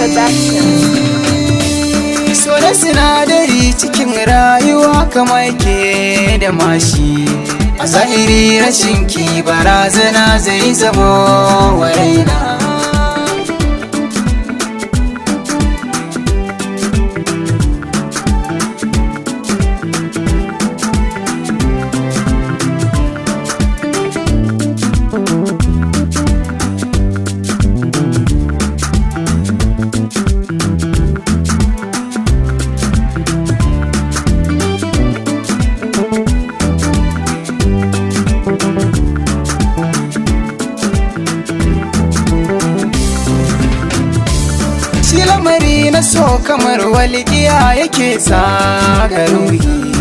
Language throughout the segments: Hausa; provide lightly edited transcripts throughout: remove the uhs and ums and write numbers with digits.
Production. So da sinadari cikin rayuwa kama yake da mashi, a zahiri rashin ki barazana zai zamo wa raina. Shi lamari na so kamar walƙiya yake tsaga ruhi,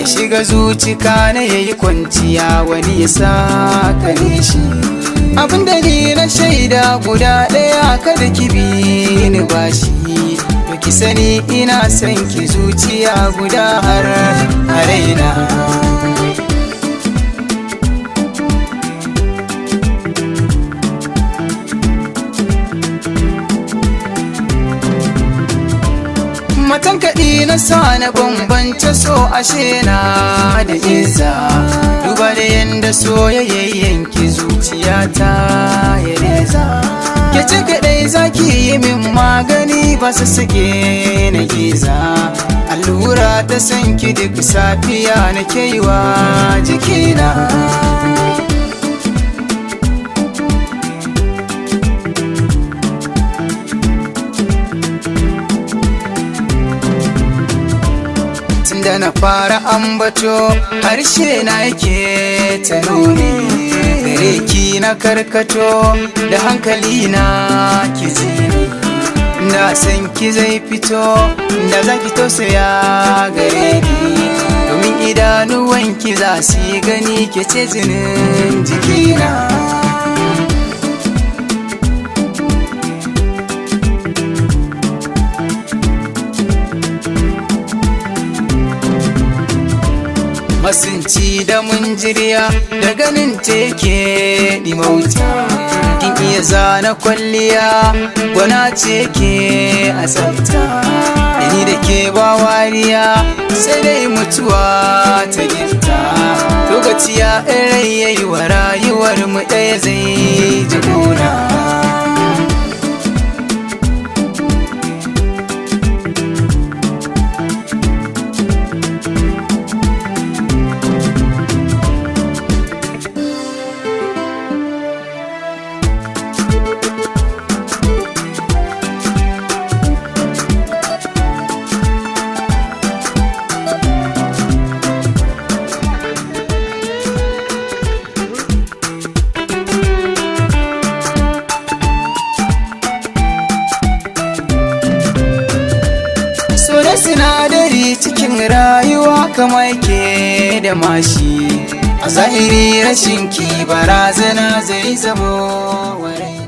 ya shiga zuciya na yayi kwanciya wani ya sakane shi. Abinda ni na shaida guda ɗaya kada ki bi ni bashi, to ki sani ina son ki zuciya guda har a raina. Matan kaɗi na sa na bambance so ashe na da iza, duba da yanda soyayyen ki zuciyata ya reza. Ke ce kaɗai zaki yi min magani ba su sake na giza, allura ta san ki duk safiya na keiwa jikina. Da na fara ambato harshe na yake ta nuni, gare ki na karkato da hankali na ki zini. Na san ki zai fito da za ki tausaya gare ni, domin idanuwanki za su yi gani ke ce jinin jikina. Masinci da munjiriya da ganin teke dimauta, kin iya zana kwalliya gwana ce ke a tsafta. Ni da ke ba wariya sai dai mutuwa ta gifta, lokaci ya rai yayi wa rayuwar mu ɗaya zai ji gona. Sinadari cikin rayuwa kama yake da mashi, a zahiri rashin ki barazana zai zamo wa raina.